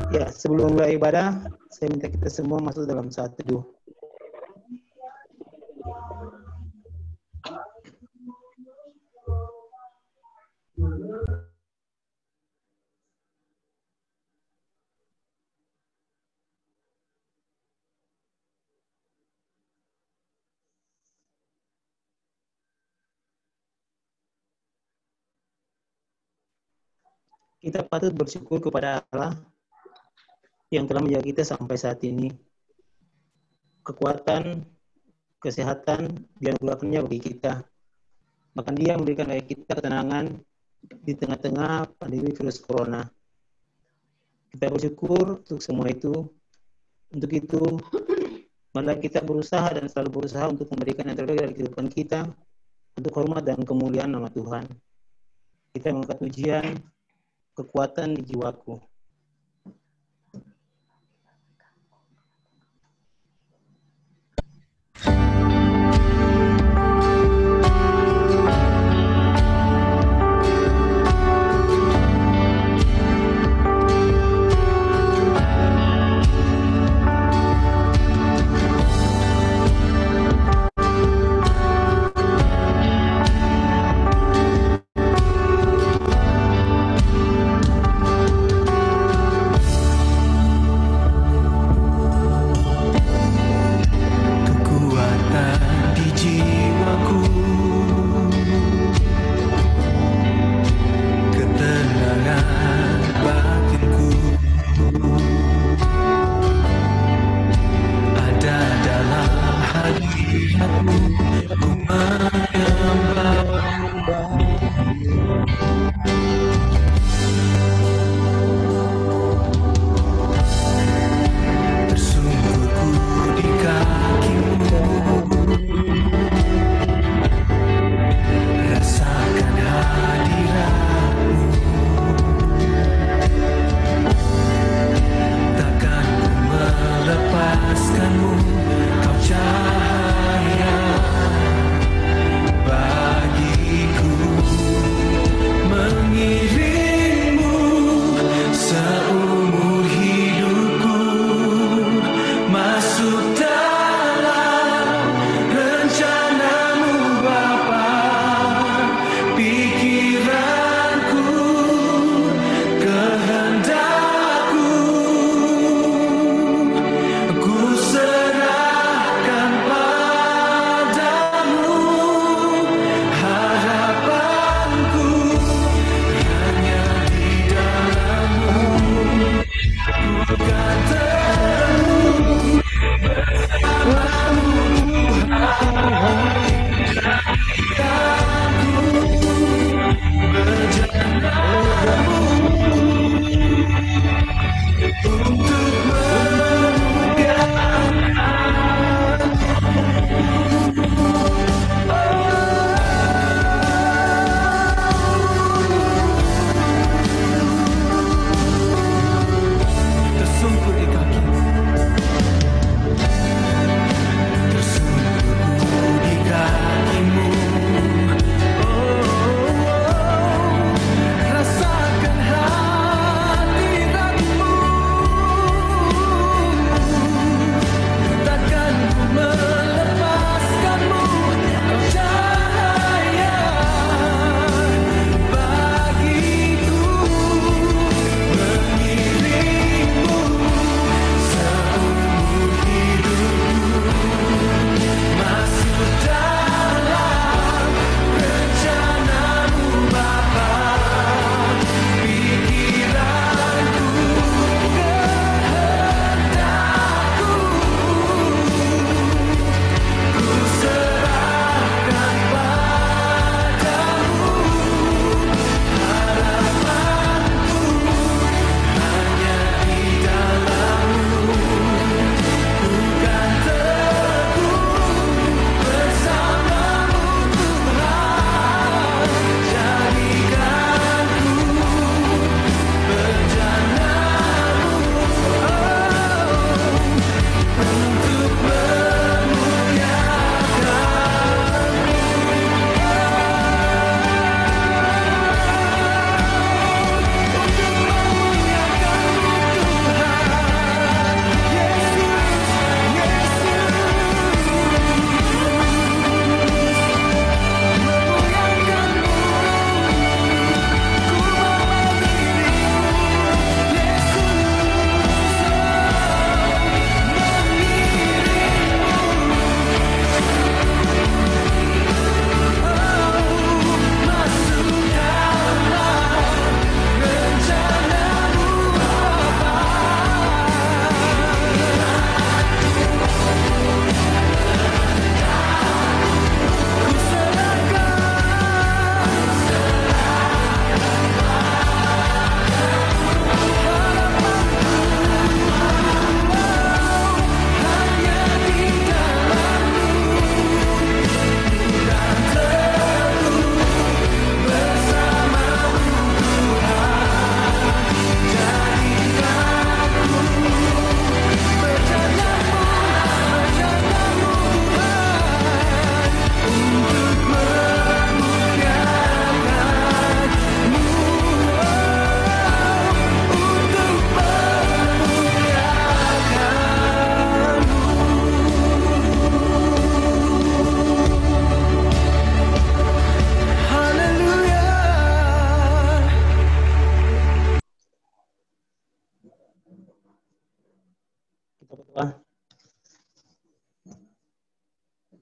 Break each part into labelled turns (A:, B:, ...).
A: Ya, sebelum mulai ibadah, saya minta kita semua masuk dalam saat teduh. Kita patut bersyukur kepada Allah yang telah menjaga kita sampai saat ini. Kekuatan, kesehatan, dianugerahkannya bagi kita. Bahkan Dia memberikan bagi kita ketenangan di tengah-tengah pandemi virus corona. Kita bersyukur untuk semua itu. Untuk itu, marilah kita berusaha dan selalu berusaha untuk memberikan yang terbaik dari kehidupan kita untuk hormat dan kemuliaan nama Tuhan. Kita mengangkat ujian, kekuatan di jiwaku.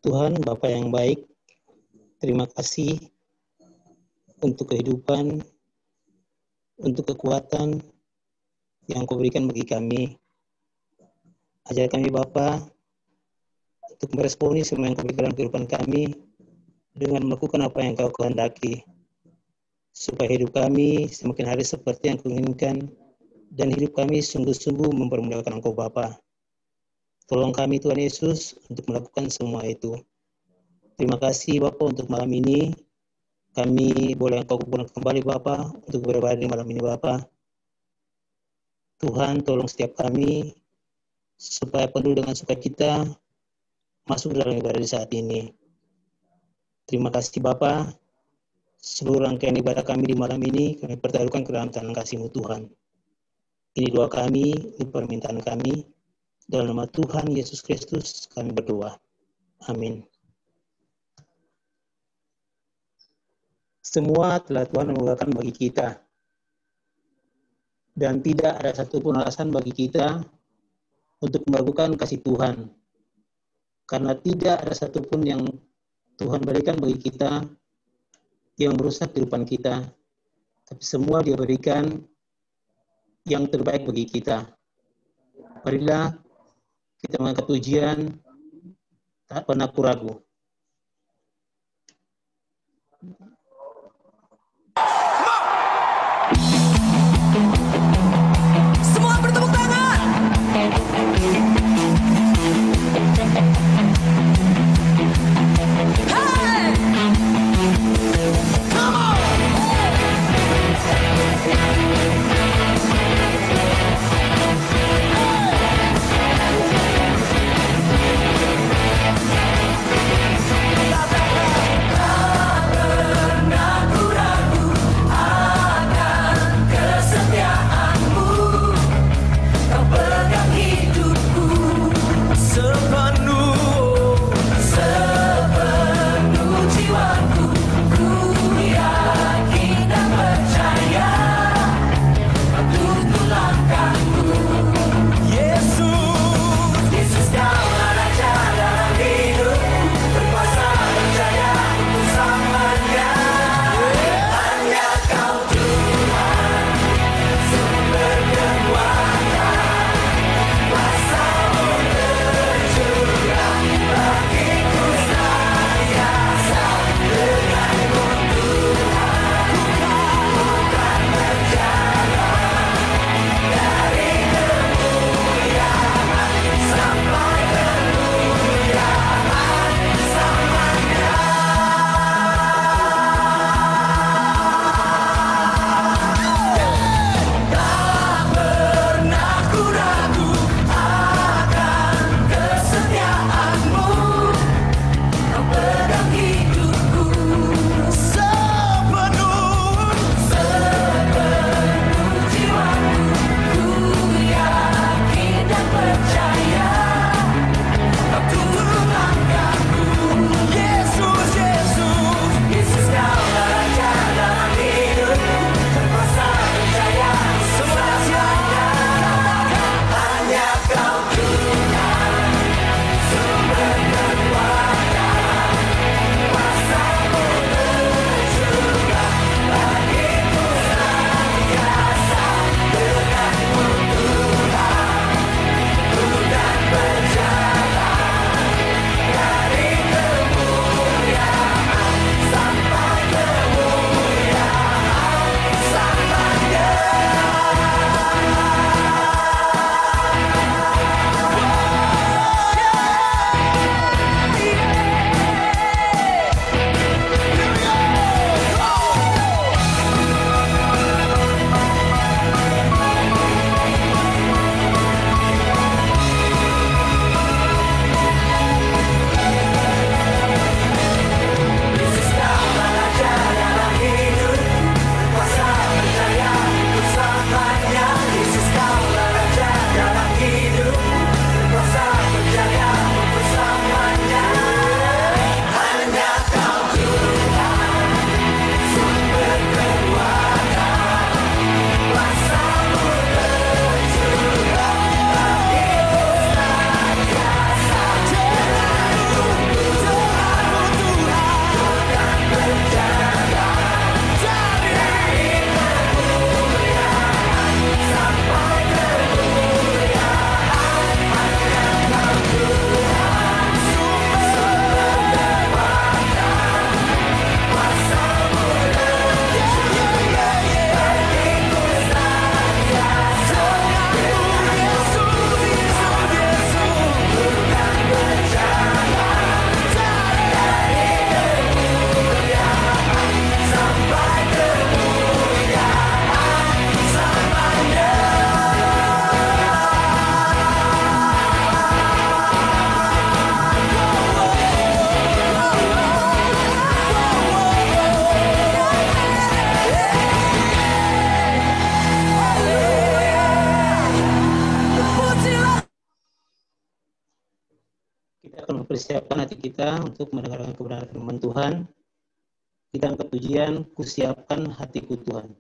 A: Tuhan, Bapa yang baik, terima kasih untuk kehidupan, untuk kekuatan yang Kau berikan bagi kami. Ajar kami Bapa untuk meresponi semua yang Kau berikan dalam kehidupan kami dengan melakukan apa yang Kau kehendaki, supaya hidup kami semakin hari seperti yang Kau inginkan, dan hidup kami sungguh-sungguh mempermuliakan Engkau Bapa. Tolong kami Tuhan Yesus untuk melakukan semua itu. Terima kasih Bapa untuk malam ini. Kami boleh Engkau kumpulkan kembali Bapa untuk beribadah di malam ini Bapa. Tuhan tolong setiap kami supaya penuh dengan sukacita masuk dalam ibadah di saat ini. Terima kasih Bapa. Seluruh rangkaian ibadah kami di malam ini kami pertaruhkan ke dalam tangan kasih-Mu Tuhan. Ini doa kami, ini permintaan kami. Dalam nama Tuhan Yesus Kristus kami berdoa. Amin. Semua telah Tuhan mengurakan bagi kita. Dan tidak ada satupun alasan bagi kita untuk meragukan kasih Tuhan. Karena tidak ada satupun yang Tuhan berikan bagi kita yang merusak kehidupan kita. Tapi semua Dia berikan yang terbaik bagi kita. Marilah kita mengangkat pujian, tak pernah ragu.
B: Semua bertepuk tangan. Hey! Come on! Tak pernah ragu akan
A: mempersiapkan hati kita untuk mendengarkan kebenaran firman Tuhan. Kita angkat pujian, kusiapkan hatiku Tuhan.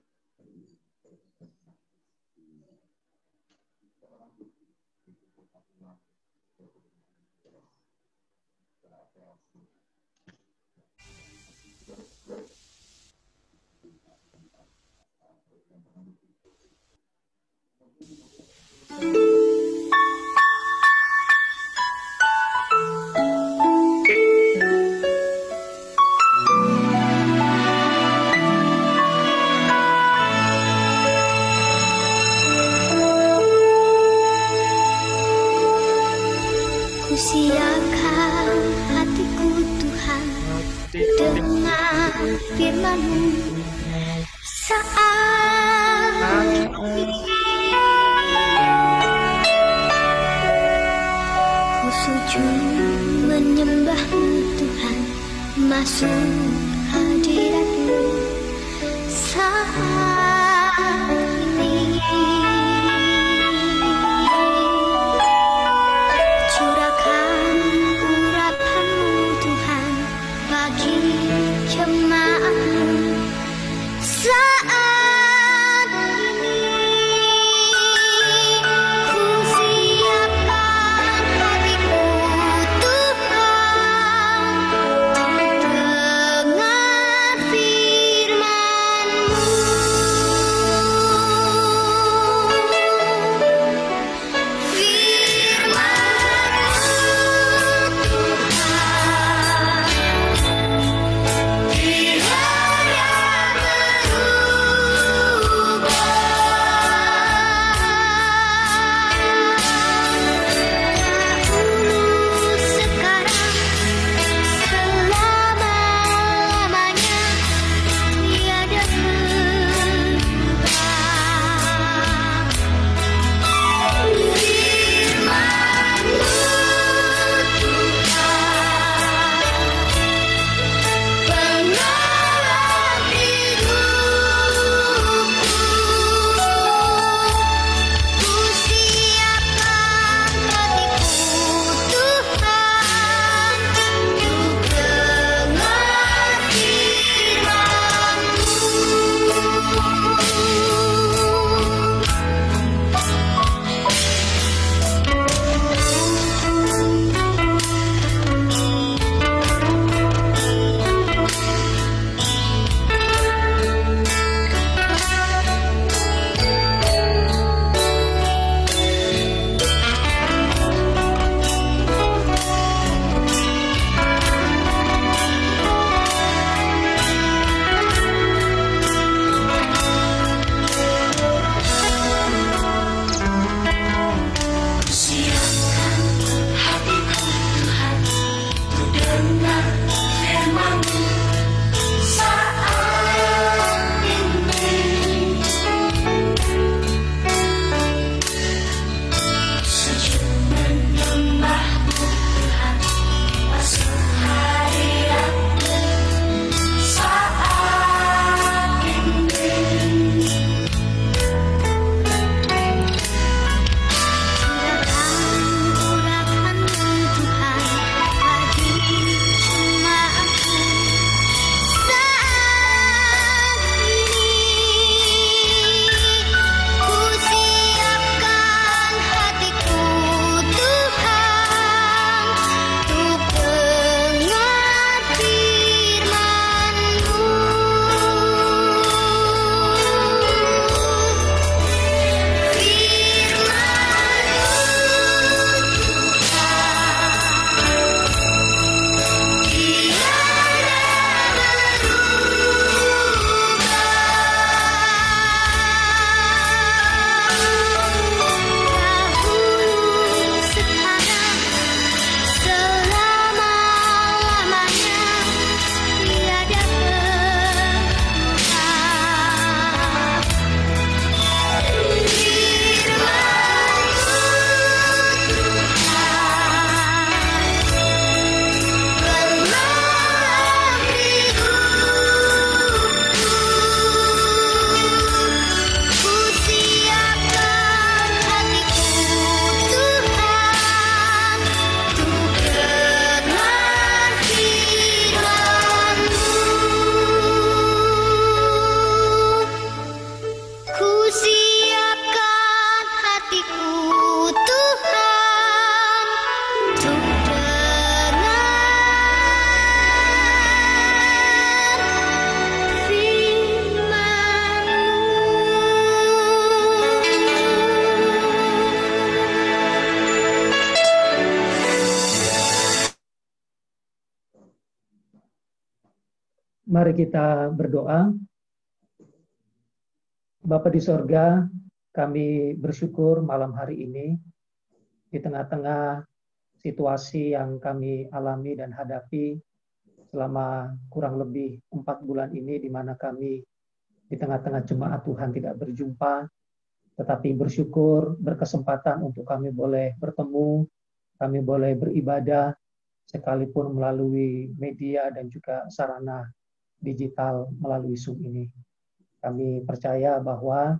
C: Siapkan hatiku Tuhan dengan firman-Mu saat ini. Ku sujud menyembah-Mu Tuhan, masuk hadirat-Mu saat ini.
D: Mari kita berdoa. Bapa di sorga, kami bersyukur malam hari ini di tengah-tengah situasi yang kami alami dan hadapi selama kurang lebih 4 bulan ini, di mana kami di tengah-tengah jemaat Tuhan tidak berjumpa, tetapi bersyukur berkesempatan untuk kami boleh bertemu, kami boleh beribadah, sekalipun melalui media dan juga sarana digital melalui Zoom ini. Kami percaya bahwa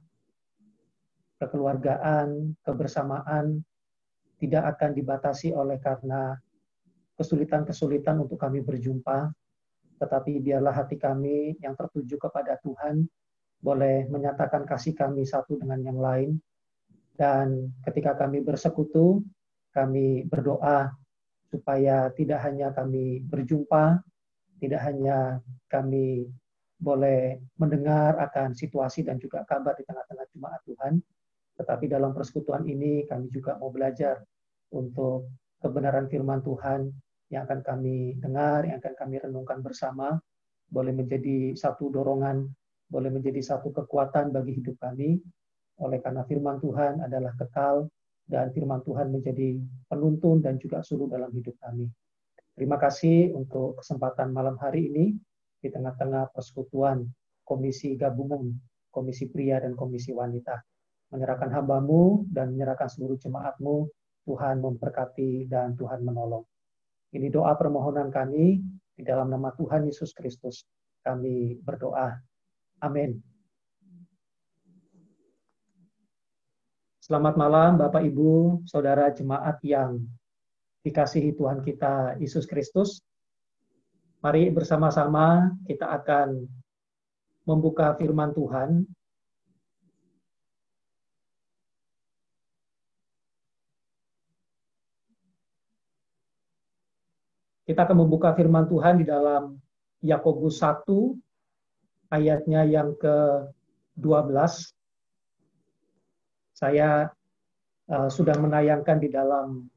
D: kekeluargaan, kebersamaan tidak akan dibatasi oleh karena kesulitan-kesulitan untuk kami berjumpa, tetapi biarlah hati kami yang tertuju kepada Tuhan boleh menyatakan kasih kami satu dengan yang lain. Dan ketika kami bersekutu, kami berdoa supaya tidak hanya kami berjumpa, tidak hanya kami boleh mendengar akan situasi dan juga kabar di tengah-tengah jemaat Tuhan, tetapi dalam persekutuan ini kami juga mau belajar untuk kebenaran firman Tuhan yang akan kami dengar, yang akan kami renungkan bersama, boleh menjadi satu dorongan, boleh menjadi satu kekuatan bagi hidup kami, oleh karena firman Tuhan adalah kekal, dan firman Tuhan menjadi penuntun dan juga suluh dalam hidup kami. Terima kasih untuk kesempatan malam hari ini, di tengah-tengah persekutuan Komisi Gabungan, Komisi Pria dan Komisi Wanita. Menyerahkan hamba-Mu dan menyerahkan seluruh jemaat-Mu, Tuhan memberkati dan Tuhan menolong. Ini doa permohonan kami, di dalam nama Tuhan Yesus Kristus, kami berdoa. Amin. Selamat malam Bapak Ibu, Saudara jemaat yang dikasihi Tuhan kita Yesus Kristus. Mari bersama-sama kita akan membuka firman Tuhan. Kita akan membuka firman Tuhan di dalam Yakobus 1 ayatnya yang ke-12. Saya sudah menayangkan di dalam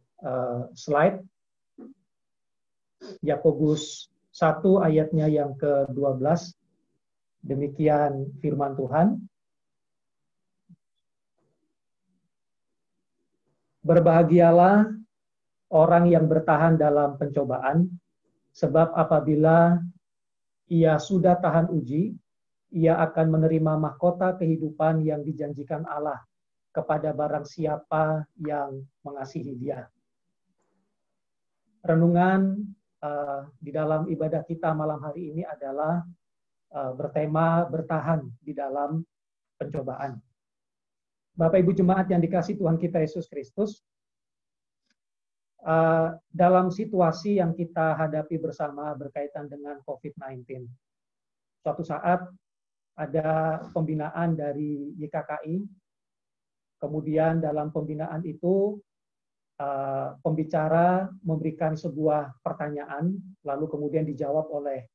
D: slide. Yakobus 1 ayatnya yang ke-12. Demikian firman Tuhan. Berbahagialah orang yang bertahan dalam pencobaan, sebab apabila ia sudah tahan uji, ia akan menerima mahkota kehidupan yang dijanjikan Allah kepada barang siapa yang mengasihi Dia. Renungan di dalam ibadah kita malam hari ini adalah bertema bertahan di dalam pencobaan. Bapak Ibu jemaat yang dikasihi Tuhan kita Yesus Kristus, dalam situasi yang kita hadapi bersama berkaitan dengan COVID-19, suatu saat ada pembinaan dari YKKI, kemudian dalam pembinaan itu pembicara memberikan sebuah pertanyaan, lalu kemudian dijawab oleh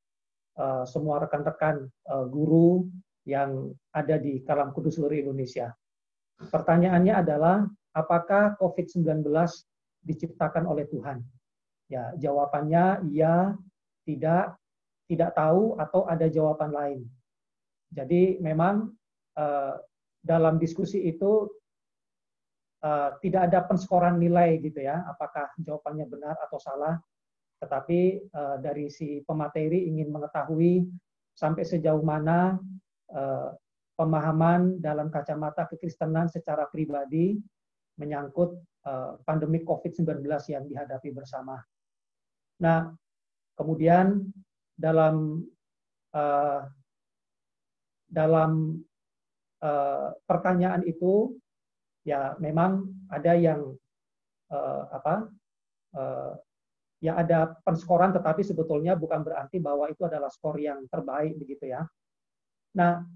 D: semua rekan-rekan guru yang ada di Kalam Kudus seluruh Indonesia. Pertanyaannya adalah, apakah COVID-19 diciptakan oleh Tuhan? Ya, jawabannya iya, tidak tahu, atau ada jawaban lain. Jadi memang dalam diskusi itu tidak ada penskoran nilai gitu ya, apakah jawabannya benar atau salah, tetapi dari si pemateri ingin mengetahui sampai sejauh mana pemahaman dalam kacamata kekristenan secara pribadi menyangkut pandemi COVID-19 yang dihadapi bersama. Nah, kemudian dalam pertanyaan itu, ya memang ada yang ya ada penskoran, tetapi sebetulnya bukan berarti bahwa itu adalah skor yang terbaik begitu ya. Nah,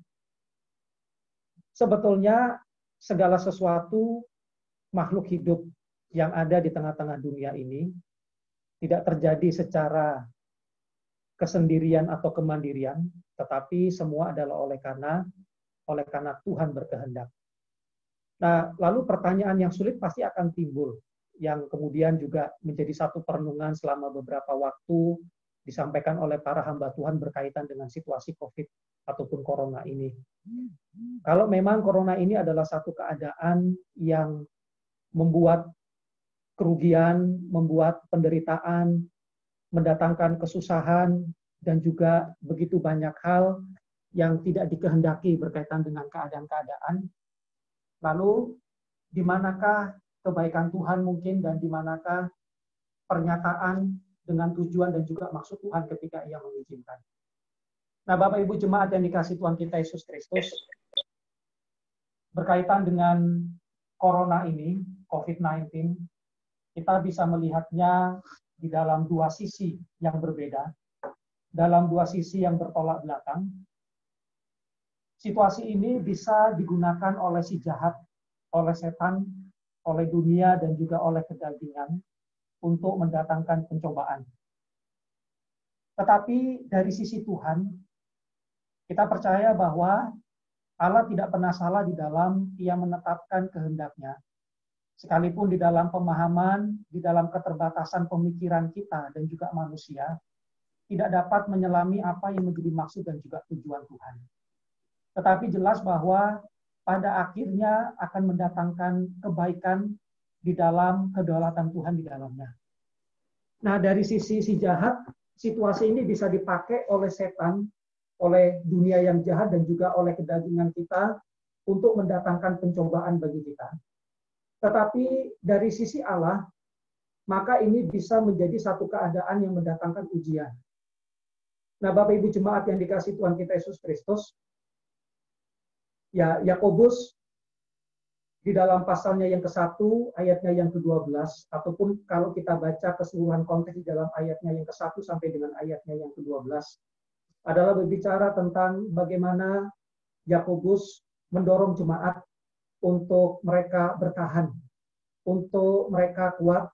D: sebetulnya segala sesuatu makhluk hidup yang ada di tengah-tengah dunia ini tidak terjadi secara kesendirian atau kemandirian, tetapi semua adalah oleh karena Tuhan berkehendak. Nah, lalu pertanyaan yang sulit pasti akan timbul, yang kemudian juga menjadi satu perenungan selama beberapa waktu disampaikan oleh para hamba Tuhan berkaitan dengan situasi COVID ataupun corona ini. Kalau memang corona ini adalah satu keadaan yang membuat kerugian, membuat penderitaan, mendatangkan kesusahan, dan juga begitu banyak hal yang tidak dikehendaki berkaitan dengan keadaan-keadaan. Lalu, di manakah kebaikan Tuhan mungkin dan di manakah pernyataan dengan tujuan dan juga maksud Tuhan ketika Ia mengizinkan. Nah, Bapak Ibu jemaat yang dikasihi Tuhan kita Yesus Kristus, berkaitan dengan corona ini, COVID-19, kita bisa melihatnya di dalam dua sisi yang berbeda, dalam dua sisi yang bertolak belakang. Situasi ini bisa digunakan oleh si jahat, oleh setan, oleh dunia, dan juga oleh kedagingan untuk mendatangkan pencobaan. Tetapi dari sisi Tuhan, kita percaya bahwa Allah tidak pernah salah di dalam Ia menetapkan kehendaknya. Sekalipun di dalam pemahaman, di dalam keterbatasan pemikiran kita dan juga manusia, tidak dapat menyelami apa yang menjadi maksud dan juga tujuan Tuhan. Tetapi jelas bahwa pada akhirnya akan mendatangkan kebaikan di dalam kedaulatan Tuhan di dalamnya. Nah, dari sisi si jahat, situasi ini bisa dipakai oleh setan, oleh dunia yang jahat, dan juga oleh kedagingan kita untuk mendatangkan pencobaan bagi kita. Tetapi dari sisi Allah, maka ini bisa menjadi satu keadaan yang mendatangkan ujian. Nah, Bapak Ibu jemaat yang dikasihi Tuhan kita Yesus Kristus, ya Yakobus di dalam pasalnya yang ke-1, ayatnya yang ke-12, ataupun kalau kita baca keseluruhan konteks di dalam ayatnya yang ke-1 sampai dengan ayatnya yang ke-12, adalah berbicara tentang bagaimana Yakobus mendorong jemaat untuk mereka bertahan, untuk mereka kuat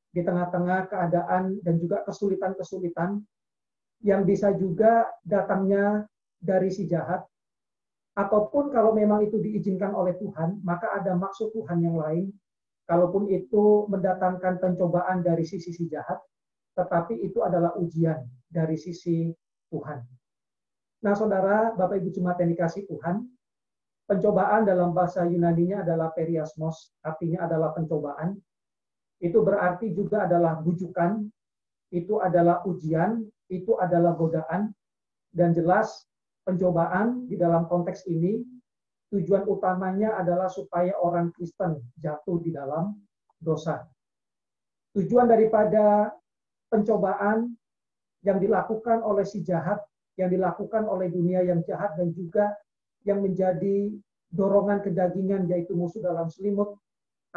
D: di tengah-tengah keadaan dan juga kesulitan-kesulitan yang bisa juga datangnya dari si jahat, ataupun kalau memang itu diizinkan oleh Tuhan, maka ada maksud Tuhan yang lain, kalaupun itu mendatangkan pencobaan dari sisi si jahat, tetapi itu adalah ujian dari sisi Tuhan. Nah, saudara, Bapak Ibu jemaat yang dikasihi Tuhan, pencobaan dalam bahasa Yunani-nya adalah periasmos, artinya adalah pencobaan. Itu berarti juga adalah bujukan, itu adalah ujian, itu adalah godaan, dan jelas pencobaan di dalam konteks ini, tujuan utamanya adalah supaya orang Kristen jatuh di dalam dosa. Tujuan daripada pencobaan yang dilakukan oleh si jahat, yang dilakukan oleh dunia yang jahat, dan juga yang menjadi dorongan kedagingan, yaitu musuh dalam selimut,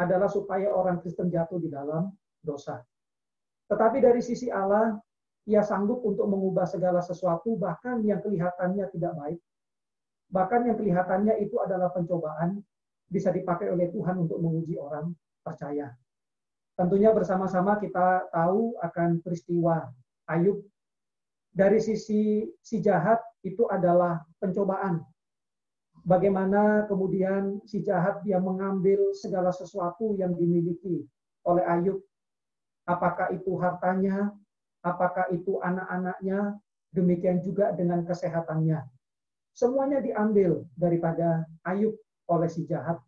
D: adalah supaya orang Kristen jatuh di dalam dosa. Tetapi dari sisi Allah, Ia sanggup untuk mengubah segala sesuatu, bahkan yang kelihatannya tidak baik, bahkan yang kelihatannya itu adalah pencobaan, bisa dipakai oleh Tuhan untuk menguji orang percaya. Tentunya bersama-sama kita tahu akan peristiwa Ayub. Dari sisi si jahat itu adalah pencobaan. Bagaimana kemudian si jahat dia mengambil segala sesuatu yang dimiliki oleh Ayub. Apakah itu hartanya, apakah itu anak-anaknya, demikian juga dengan kesehatannya. Semuanya diambil daripada Ayub oleh si jahat.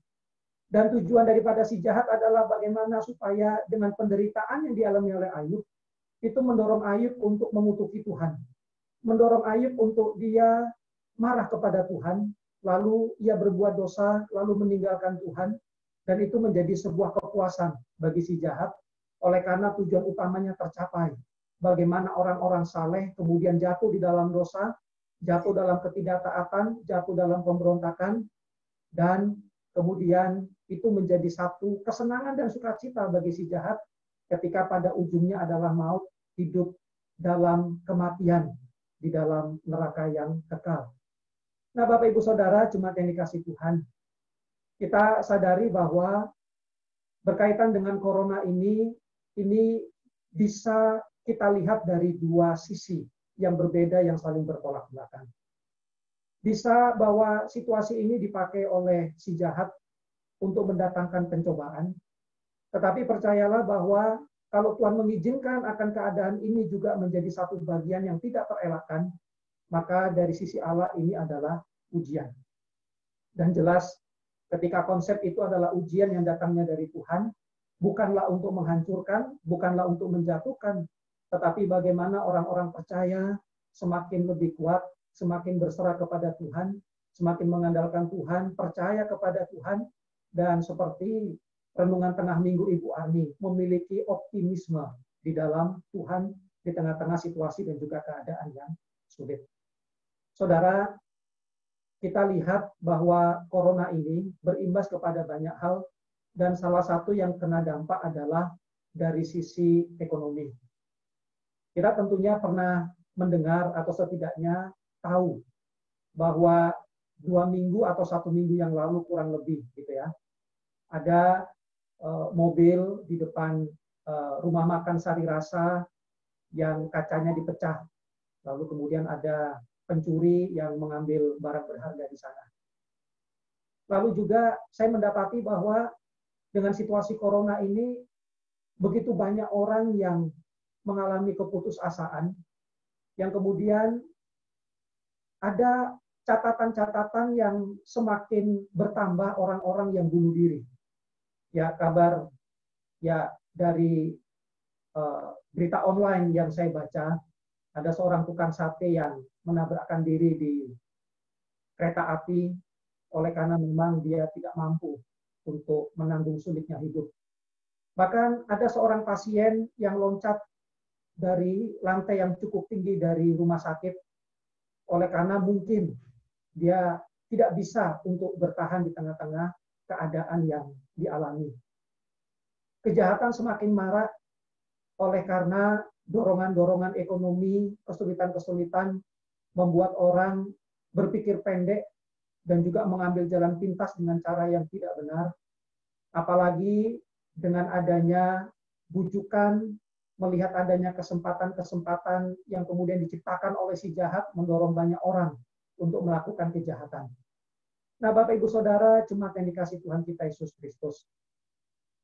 D: Dan tujuan daripada si jahat adalah bagaimana supaya dengan penderitaan yang dialami oleh Ayub, itu mendorong Ayub untuk mengutuki Tuhan. Mendorong Ayub untuk dia marah kepada Tuhan, lalu ia berbuat dosa, lalu meninggalkan Tuhan, dan itu menjadi sebuah kepuasan bagi si jahat, oleh karena tujuan utamanya tercapai. Bagaimana orang-orang saleh kemudian jatuh di dalam dosa, jatuh dalam ketidaktaatan, jatuh dalam pemberontakan, dan kemudian itu menjadi satu kesenangan dan sukacita bagi si jahat, ketika pada ujungnya adalah maut, hidup dalam kematian, di dalam neraka yang kekal. Nah, Bapak Ibu Saudara, jemaat yang dikasihi Tuhan, kita sadari bahwa berkaitan dengan corona ini bisa kita lihat dari dua sisi yang berbeda yang saling bertolak belakang. Bisa bahwa situasi ini dipakai oleh si jahat untuk mendatangkan pencobaan, tetapi percayalah bahwa kalau Tuhan mengizinkan akan keadaan ini juga menjadi satu bagian yang tidak terelakkan, maka dari sisi Allah ini adalah ujian. Dan jelas ketika konsep itu adalah ujian yang datangnya dari Tuhan, bukanlah untuk menghancurkan, bukanlah untuk menjatuhkan, tetapi bagaimana orang-orang percaya semakin lebih kuat, semakin berserah kepada Tuhan, semakin mengandalkan Tuhan, percaya kepada Tuhan, dan seperti renungan tengah minggu Ibu Ani, memiliki optimisme di dalam Tuhan di tengah-tengah situasi dan juga keadaan yang sulit. Saudara, kita lihat bahwa corona ini berimbas kepada banyak hal, dan salah satu yang kena dampak adalah dari sisi ekonomi. Kita tentunya pernah mendengar atau setidaknya tahu bahwa 2 minggu atau 1 minggu yang lalu kurang lebih gitu ya, ada mobil di depan rumah makan Sari Rasa yang kacanya dipecah, lalu kemudian ada pencuri yang mengambil barang berharga di sana. Lalu juga saya mendapati bahwa dengan situasi corona ini begitu banyak orang yang mengalami keputusasaan, yang kemudian ada catatan-catatan yang semakin bertambah orang-orang yang bunuh diri. Ya, kabar ya dari berita online yang saya baca, ada seorang tukang sate yang menabrakkan diri di kereta api oleh karena memang dia tidak mampu untuk menanggung sulitnya hidup. Bahkan ada seorang pasien yang loncat dari lantai yang cukup tinggi dari rumah sakit oleh karena mungkin dia tidak bisa untuk bertahan di tengah-tengah keadaan yang dialami. Kejahatan semakin marak oleh karena dorongan-dorongan ekonomi, kesulitan-kesulitan membuat orang berpikir pendek dan juga mengambil jalan pintas dengan cara yang tidak benar. Apalagi dengan adanya bujukan, melihat adanya kesempatan-kesempatan yang kemudian diciptakan oleh si jahat mendorong banyak orang untuk melakukan kejahatan. Nah, Bapak Ibu Saudara, jemaat yang dikasihi Tuhan kita Yesus Kristus,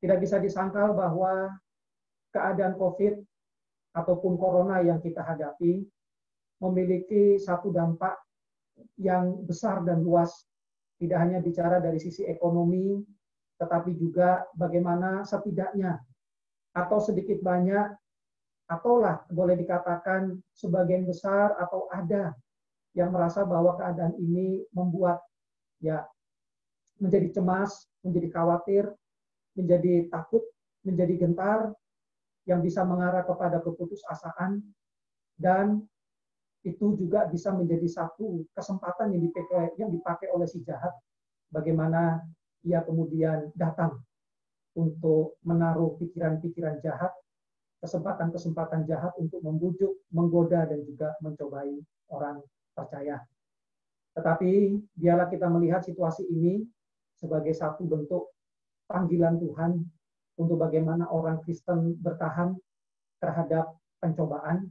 D: tidak bisa disangkal bahwa keadaan COVID ataupun corona yang kita hadapi memiliki satu dampak yang besar dan luas, tidak hanya bicara dari sisi ekonomi, tetapi juga bagaimana setidaknya atau sedikit banyak, ataulah boleh dikatakan sebagian besar atau ada yang merasa bahwa keadaan ini membuat ya menjadi cemas, menjadi khawatir, menjadi takut, menjadi gentar, yang bisa mengarah kepada keputusasaan, dan itu juga bisa menjadi satu kesempatan yang dipakai oleh si jahat, bagaimana ia kemudian datang untuk menaruh pikiran-pikiran jahat, kesempatan-kesempatan jahat untuk membujuk, menggoda, dan juga mencobai orang percaya. Tetapi biarlah kita melihat situasi ini sebagai satu bentuk panggilan Tuhan untuk bagaimana orang Kristen bertahan terhadap pencobaan,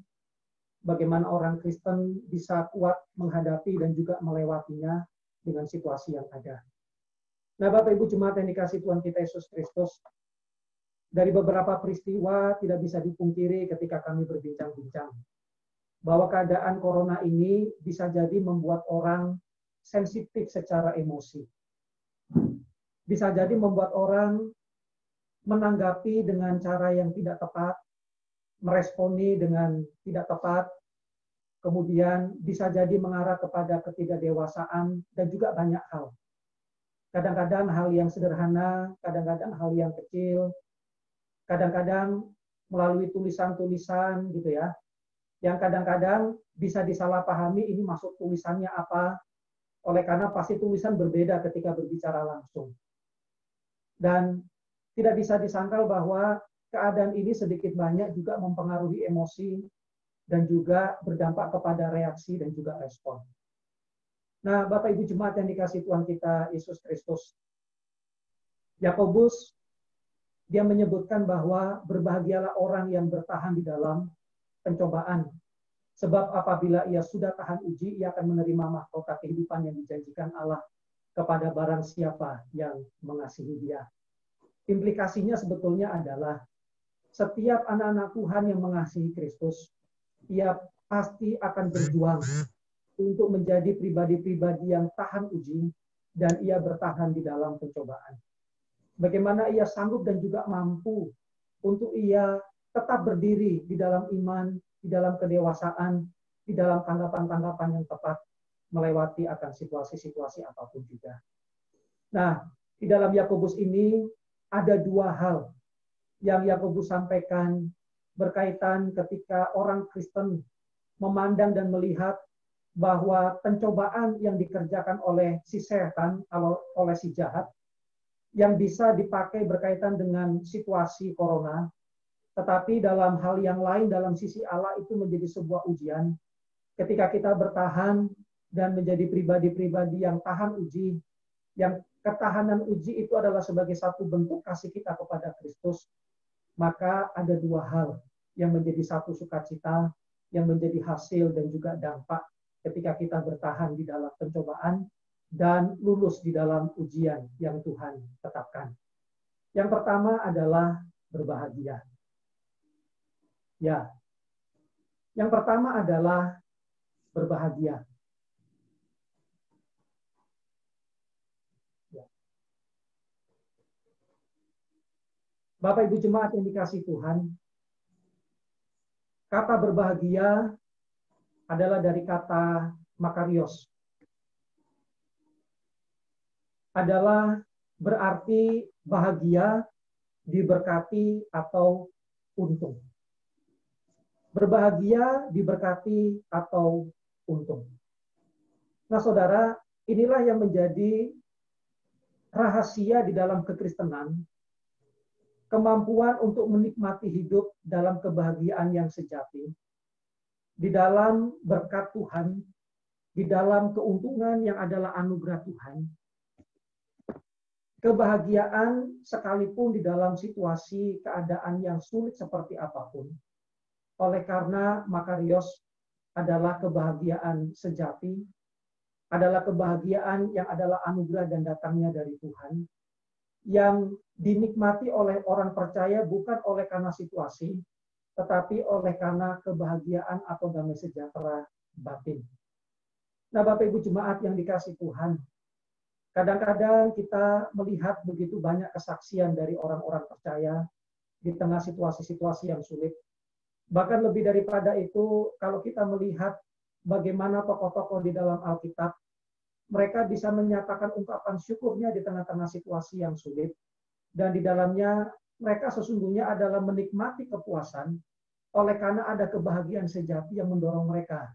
D: bagaimana orang Kristen bisa kuat menghadapi dan juga melewatinya dengan situasi yang ada. Nah, Bapak Ibu Jemaat yang dikasihi Tuhan kita Yesus Kristus, dari beberapa peristiwa tidak bisa dipungkiri ketika kami berbincang-bincang bahwa keadaan corona ini bisa jadi membuat orang sensitif secara emosi. Bisa jadi membuat orang menanggapi dengan cara yang tidak tepat, meresponi dengan tidak tepat, kemudian bisa jadi mengarah kepada ketidakdewasaan dan juga banyak hal. Kadang-kadang hal yang sederhana, kadang-kadang hal yang kecil, kadang-kadang melalui tulisan-tulisan gitu ya, yang kadang-kadang bisa disalahpahami ini maksud tulisannya apa, oleh karena pasti tulisan berbeda ketika berbicara langsung. Dan tidak bisa disangkal bahwa keadaan ini sedikit banyak juga mempengaruhi emosi dan juga berdampak kepada reaksi dan juga respon. Nah, Bapak Ibu Jemaat yang dikasihi Tuhan kita Yesus Kristus, Yakobus dia menyebutkan bahwa berbahagialah orang yang bertahan di dalam pencobaan, sebab apabila ia sudah tahan uji, ia akan menerima mahkota kehidupan yang dijanjikan Allah kepada barang siapa yang mengasihi Dia. Implikasinya sebetulnya adalah setiap anak-anak Tuhan yang mengasihi Kristus, ia pasti akan berjuang untuk menjadi pribadi-pribadi yang tahan uji dan ia bertahan di dalam pencobaan. Bagaimana ia sanggup dan juga mampu untuk ia tetap berdiri di dalam iman, di dalam kedewasaan, di dalam tanggapan-tanggapan yang tepat, melewati akan situasi-situasi apapun juga. Nah, di dalam Yakobus ini ada dua hal yang Yakobus sampaikan berkaitan ketika orang Kristen memandang dan melihat bahwa pencobaan yang dikerjakan oleh si setan, oleh si jahat, yang bisa dipakai berkaitan dengan situasi corona, tetapi dalam hal yang lain, dalam sisi Allah itu menjadi sebuah ujian. Ketika kita bertahan dan menjadi pribadi-pribadi yang tahan uji, yang ketahanan uji itu adalah sebagai satu bentuk kasih kita kepada Kristus, maka ada dua hal yang menjadi satu sukacita, yang menjadi hasil dan juga dampak ketika kita bertahan di dalam pencobaan dan lulus di dalam ujian yang Tuhan tetapkan. Yang pertama adalah berbahagia. Ya, yang pertama adalah berbahagia. Ya. Bapak Ibu Jemaat yang dikasihi Tuhan, kata berbahagia adalah dari kata makarios. Adalah berarti bahagia, diberkati, atau untung. Berbahagia, diberkati, atau untung. Nah, saudara, inilah yang menjadi rahasia di dalam kekristenan, kemampuan untuk menikmati hidup dalam kebahagiaan yang sejati, di dalam berkat Tuhan, di dalam keuntungan yang adalah anugerah Tuhan, kebahagiaan sekalipun di dalam situasi keadaan yang sulit seperti apapun. Oleh karena makarios adalah kebahagiaan sejati, adalah kebahagiaan yang adalah anugerah dan datangnya dari Tuhan, yang dinikmati oleh orang percaya bukan oleh karena situasi, tetapi oleh karena kebahagiaan atau damai sejahtera batin. Nah, Bapak Ibu Jemaat yang dikasihi Tuhan, kadang-kadang kita melihat begitu banyak kesaksian dari orang-orang percaya di tengah situasi-situasi yang sulit. Bahkan lebih daripada itu, kalau kita melihat bagaimana tokoh-tokoh di dalam Alkitab, mereka bisa menyatakan ungkapan syukurnya di tengah-tengah situasi yang sulit. Dan di dalamnya mereka sesungguhnya adalah menikmati kepuasan oleh karena ada kebahagiaan sejati yang mendorong mereka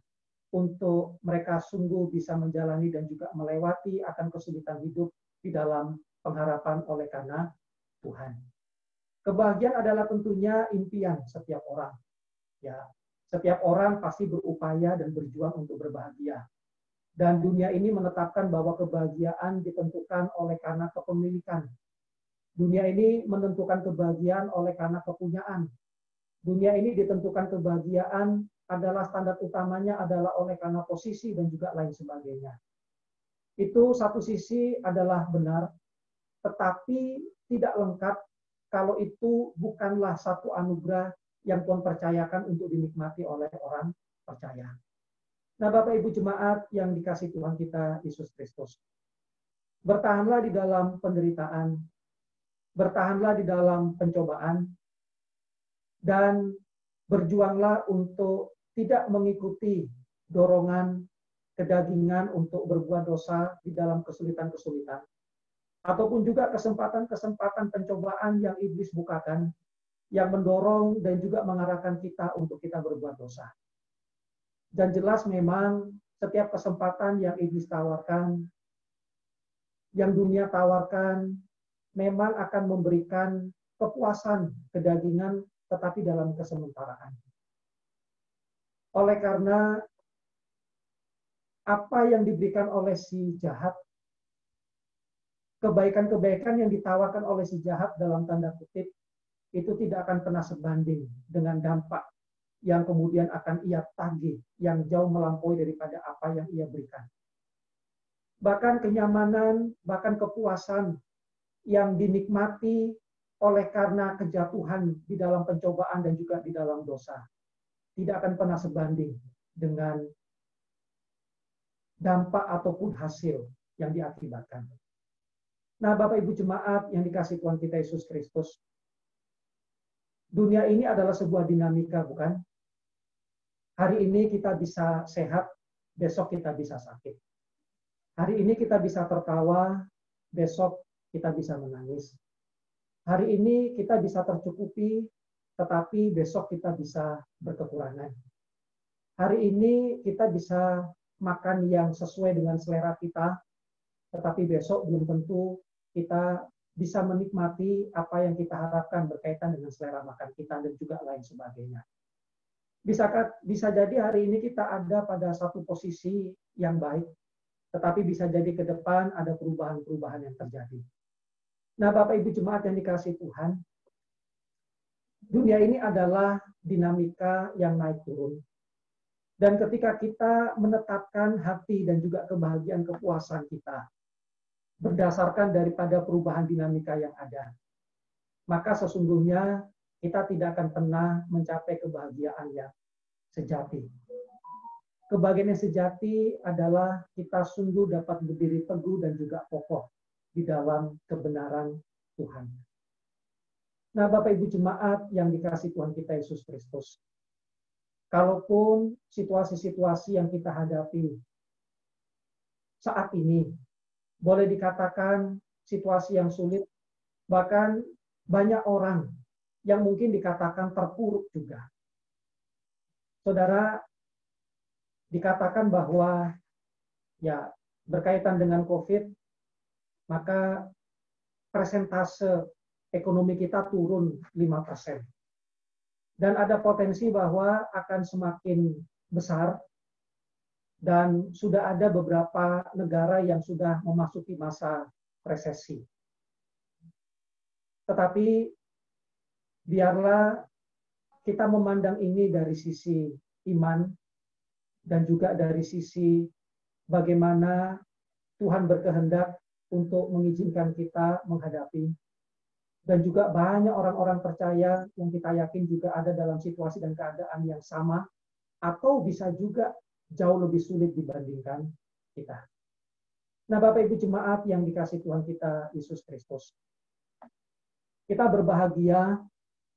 D: untuk mereka sungguh bisa menjalani dan juga melewati akan kesulitan hidup di dalam pengharapan oleh karena Tuhan. Kebahagiaan adalah tentunya impian setiap orang. Ya, setiap orang pasti berupaya dan berjuang untuk berbahagia. Dan dunia ini menetapkan bahwa kebahagiaan ditentukan oleh karena kepemilikan. Dunia ini menentukan kebahagiaan oleh karena kepunyaan. Dunia ini ditentukan kebahagiaan adalah standar utamanya adalah oleh karena posisi dan juga lain sebagainya. Itu satu sisi adalah benar, tetapi tidak lengkap kalau itu bukanlah satu anugerah yang Tuhan percayakan untuk dinikmati oleh orang percaya. Nah, Bapak Ibu Jemaat yang dikasihi Tuhan kita Yesus Kristus, bertahanlah di dalam penderitaan, bertahanlah di dalam pencobaan, dan berjuanglah untuk tidak mengikuti dorongan kedagingan untuk berbuat dosa di dalam kesulitan-kesulitan, ataupun juga kesempatan-kesempatan pencobaan yang iblis bukakan, yang mendorong dan juga mengarahkan kita untuk kita berbuat dosa. Dan jelas memang setiap kesempatan yang iblis tawarkan, yang dunia tawarkan, memang akan memberikan kepuasan, kedagingan, tetapi dalam kesementaraan. Oleh karena apa yang diberikan oleh si jahat, kebaikan-kebaikan yang ditawarkan oleh si jahat dalam tanda kutip, itu tidak akan pernah sebanding dengan dampak yang kemudian akan ia tagih, yang jauh melampaui daripada apa yang ia berikan. Bahkan kenyamanan, bahkan kepuasan yang dinikmati oleh karena kejatuhan di dalam pencobaan dan juga di dalam dosa, tidak akan pernah sebanding dengan dampak ataupun hasil yang diakibatkan. Nah, Bapak Ibu Jemaat yang dikasihi Tuhan kita Yesus Kristus, dunia ini adalah sebuah dinamika, bukan? Hari ini kita bisa sehat, besok kita bisa sakit. Hari ini kita bisa tertawa, besok kita bisa menangis. Hari ini kita bisa tercukupi, tetapi besok kita bisa berkekurangan. Hari ini kita bisa makan yang sesuai dengan selera kita, tetapi besok belum tentu kita bisa menikmati apa yang kita harapkan berkaitan dengan selera makan kita dan juga lain sebagainya. Bisa jadi hari ini kita ada pada satu posisi yang baik, tetapi bisa jadi ke depan ada perubahan-perubahan yang terjadi. Nah, Bapak Ibu Jemaat yang dikasihi Tuhan, dunia ini adalah dinamika yang naik turun. Dan ketika kita menetapkan hati dan juga kebahagiaan kepuasan kita berdasarkan daripada perubahan dinamika yang ada, maka sesungguhnya kita tidak akan pernah mencapai kebahagiaan yang sejati. Kebahagiaan yang sejati adalah kita sungguh dapat berdiri teguh dan juga kokoh di dalam kebenaran Tuhan. Nah, Bapak Ibu Jemaat yang dikasihi Tuhan kita Yesus Kristus, kalaupun situasi-situasi yang kita hadapi saat ini boleh dikatakan situasi yang sulit, bahkan banyak orang yang mungkin dikatakan terpuruk juga. Saudara, dikatakan bahwa ya berkaitan dengan COVID, maka persentase ekonomi kita turun 5%. Dan ada potensi bahwa akan semakin besar dan sudah ada beberapa negara yang sudah memasuki masa resesi. Tetapi biarlah kita memandang ini dari sisi iman dan juga dari sisi bagaimana Tuhan berkehendak untuk mengizinkan kita menghadapi. Dan juga banyak orang-orang percaya yang kita yakin juga ada dalam situasi dan keadaan yang sama, atau bisa juga jauh lebih sulit dibandingkan kita. Nah, Bapak Ibu Jemaat yang dikasihi Tuhan kita Yesus Kristus, kita berbahagia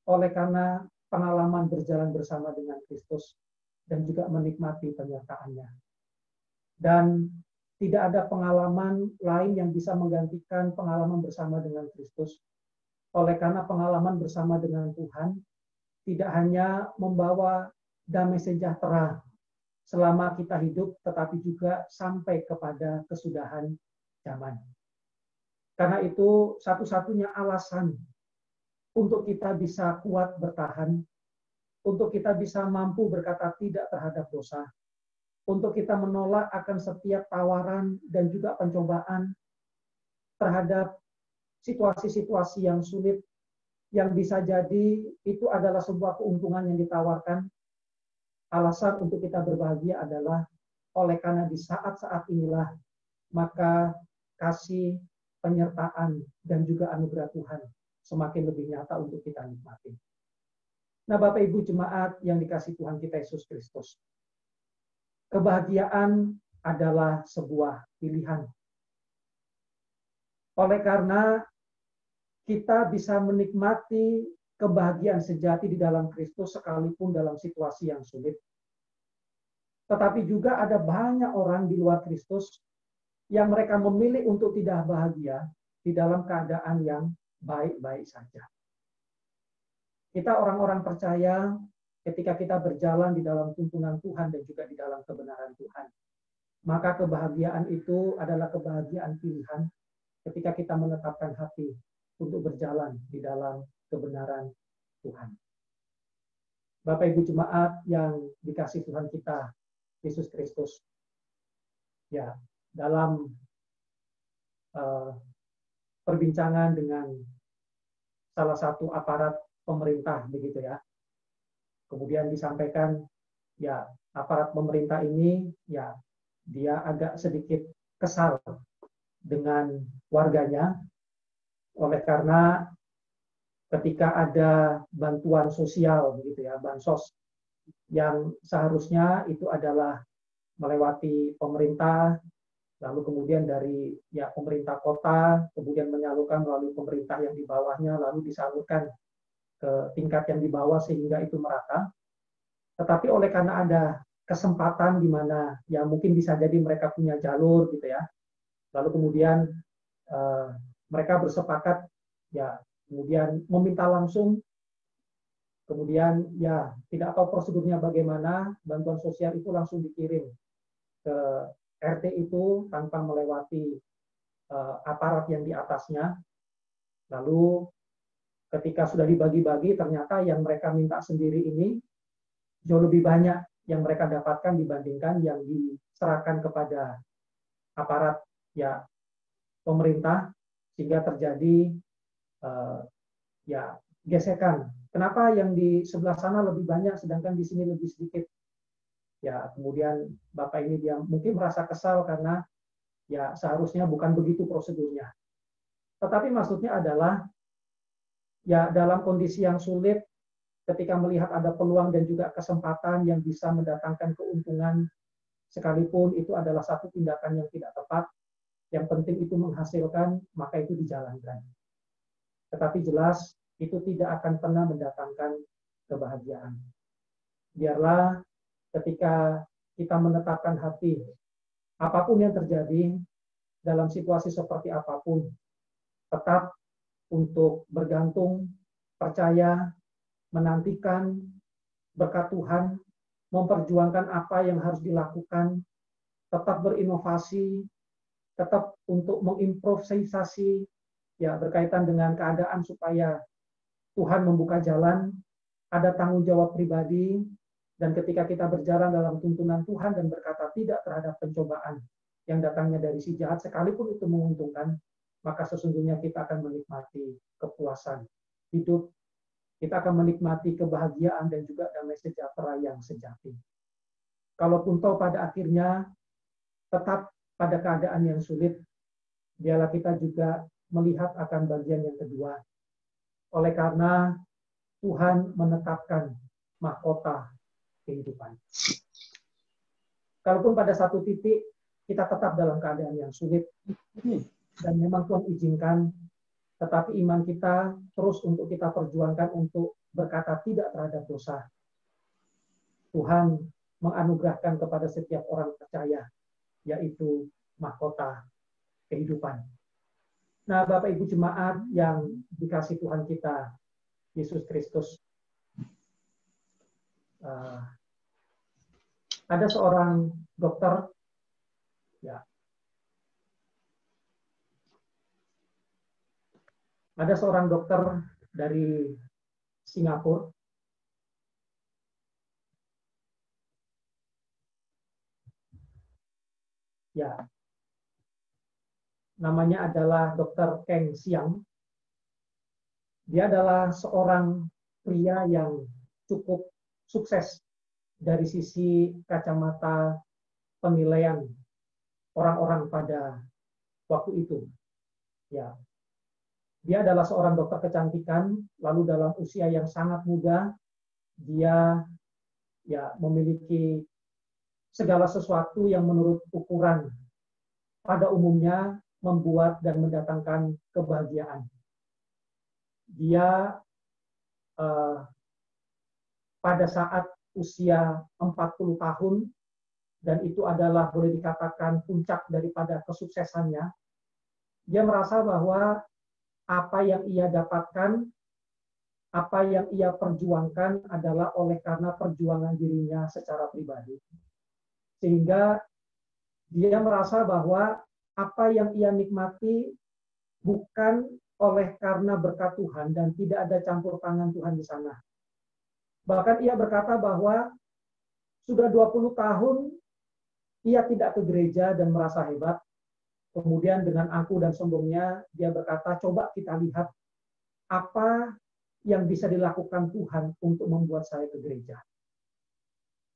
D: oleh karena pengalaman berjalan bersama dengan Kristus dan juga menikmati penyertaannya. Dan tidak ada pengalaman lain yang bisa menggantikan pengalaman bersama dengan Kristus. Oleh karena pengalaman bersama dengan Tuhan tidak hanya membawa damai sejahtera selama kita hidup, tetapi juga sampai kepada kesudahan zaman. Karena itu satu-satunya alasan untuk kita bisa kuat bertahan, untuk kita bisa mampu berkata tidak terhadap dosa, untuk kita menolak akan setiap tawaran dan juga pencobaan terhadap situasi-situasi yang sulit, yang bisa jadi itu adalah sebuah keuntungan yang ditawarkan. Alasan untuk kita berbahagia adalah oleh karena di saat-saat inilah maka kasih, penyertaan, dan juga anugerah Tuhan semakin lebih nyata untuk kita nikmati. Nah, Bapak Ibu Jemaat yang dikasihi Tuhan kita Yesus Kristus, kebahagiaan adalah sebuah pilihan. Oleh karena kita bisa menikmati kebahagiaan sejati di dalam Kristus sekalipun dalam situasi yang sulit. Tetapi juga ada banyak orang di luar Kristus yang mereka memilih untuk tidak bahagia di dalam keadaan yang baik-baik saja. Kita orang-orang percaya ketika kita berjalan di dalam tuntunan Tuhan dan juga di dalam kebenaran Tuhan, maka kebahagiaan itu adalah kebahagiaan pilihan ketika kita menetapkan hati untuk berjalan di dalam kebenaran Tuhan. Bapak Ibu Jemaat yang dikasihi Tuhan kita Yesus Kristus, ya dalam perbincangan dengan salah satu aparat pemerintah begitu ya, kemudian disampaikan ya aparat pemerintah ini ya dia agak sedikit kesal dengan warganya oleh karena ketika ada bantuan sosial begitu ya, bansos yang seharusnya itu adalah melewati pemerintah, lalu kemudian dari ya pemerintah kota, kemudian menyalurkan melalui pemerintah yang di bawahnya, lalu disalurkan ke tingkat yang di bawah sehingga itu merata. Tetapi oleh karena ada kesempatan di mana ya mungkin bisa jadi mereka punya jalur gitu ya, lalu kemudian mereka bersepakat ya kemudian meminta langsung, kemudian ya tidak tahu prosedurnya bagaimana, bantuan sosial itu langsung dikirim ke RT itu tanpa melewati aparat yang di atasnya. Lalu ketika sudah dibagi-bagi, ternyata yang mereka minta sendiri ini jauh lebih banyak yang mereka dapatkan dibandingkan yang diserahkan kepada aparat ya pemerintah, sehingga terjadi ya gesekan. Kenapa yang di sebelah sana lebih banyak sedangkan di sini lebih sedikit? Ya, kemudian Bapak ini dia mungkin merasa kesal karena ya seharusnya bukan begitu prosedurnya. Tetapi maksudnya adalah ya dalam kondisi yang sulit, ketika melihat ada peluang dan juga kesempatan yang bisa mendatangkan keuntungan, sekalipun itu adalah satu tindakan yang tidak tepat, yang penting itu menghasilkan, maka itu dijalankan. Tetapi jelas itu tidak akan pernah mendatangkan kebahagiaan. Biarlah ketika kita menetapkan hati, apapun yang terjadi, dalam situasi seperti apapun, tetap untuk bergantung, percaya, menantikan berkat Tuhan, memperjuangkan apa yang harus dilakukan, tetap berinovasi, tetap untuk mengimprovisasi, ya berkaitan dengan keadaan supaya Tuhan membuka jalan, ada tanggung jawab pribadi, dan ketika kita berjalan dalam tuntunan Tuhan dan berkata tidak terhadap pencobaan yang datangnya dari si jahat, sekalipun itu menguntungkan, maka sesungguhnya kita akan menikmati kepuasan hidup, kita akan menikmati kebahagiaan dan juga damai sejahtera yang sejati. Kalaupun toh pada akhirnya tetap pada keadaan yang sulit, biarlah kita juga melihat akan bagian yang kedua. Oleh karena Tuhan menetapkan mahkota kehidupan. Kalaupun pada satu titik kita tetap dalam keadaan yang sulit, dan memang Tuhan izinkan, tetapi iman kita terus untuk kita perjuangkan untuk berkata tidak terhadap dosa. Tuhan menganugerahkan kepada setiap orang percaya, yaitu mahkota kehidupan. Nah, Bapak Ibu Jemaat yang dikasih Tuhan kita, Yesus Kristus, ada seorang dokter, ya, ada seorang dokter dari Singapura, ya, namanya adalah Dr. Keng Siang. Dia adalah seorang pria yang cukup sukses dari sisi kacamata penilaian orang-orang pada waktu itu. Ya, dia adalah seorang dokter kecantikan, lalu dalam usia yang sangat muda, dia ya memiliki segala sesuatu yang menurut ukuran pada umumnya membuat dan mendatangkan kebahagiaan. Dia pada saat usia 40 tahun, dan itu adalah boleh dikatakan puncak daripada kesuksesannya, dia merasa bahwa apa yang ia dapatkan, apa yang ia perjuangkan adalah oleh karena perjuangan dirinya secara pribadi. Sehingga dia merasa bahwa apa yang ia nikmati bukan oleh karena berkat Tuhan dan tidak ada campur tangan Tuhan di sana. Bahkan ia berkata bahwa sudah 20 tahun ia tidak ke gereja dan merasa hebat. Kemudian dengan angkuh dan sombongnya dia berkata, coba kita lihat apa yang bisa dilakukan Tuhan untuk membuat saya ke gereja.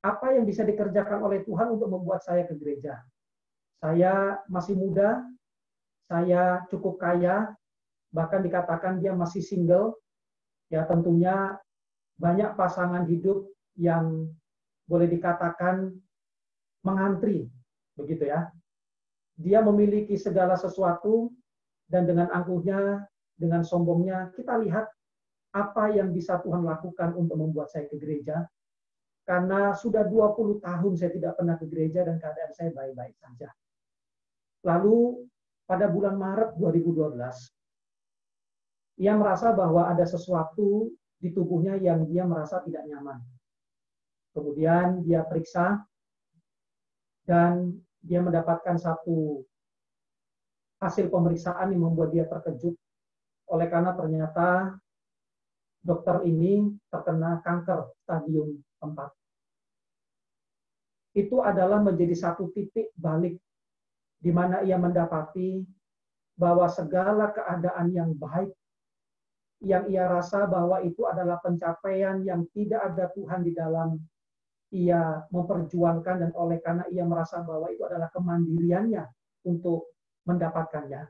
D: Apa yang bisa dikerjakan oleh Tuhan untuk membuat saya ke gereja. Saya masih muda, saya cukup kaya, bahkan dikatakan dia masih single, Ya, tentunya banyak pasangan hidup yang boleh dikatakan mengantri, begitu ya. Dia memiliki segala sesuatu dan dengan angkuhnya, dengan sombongnya, kita lihat apa yang bisa Tuhan lakukan untuk membuat saya ke gereja. Karena sudah 20 tahun saya tidak pernah ke gereja dan keadaan saya baik-baik saja. Lalu pada bulan Maret 2012, ia merasa bahwa ada sesuatu di tubuhnya yang dia merasa tidak nyaman. Kemudian dia periksa dan dia mendapatkan satu hasil pemeriksaan yang membuat dia terkejut. Oleh karena ternyata dokter ini terkena kanker stadium 4. Itu adalah menjadi satu titik balik di mana ia mendapati bahwa segala keadaan yang baik yang ia rasa bahwa itu adalah pencapaian yang tidak ada Tuhan di dalam ia memperjuangkan, dan oleh karena ia merasa bahwa itu adalah kemandiriannya untuk mendapatkannya.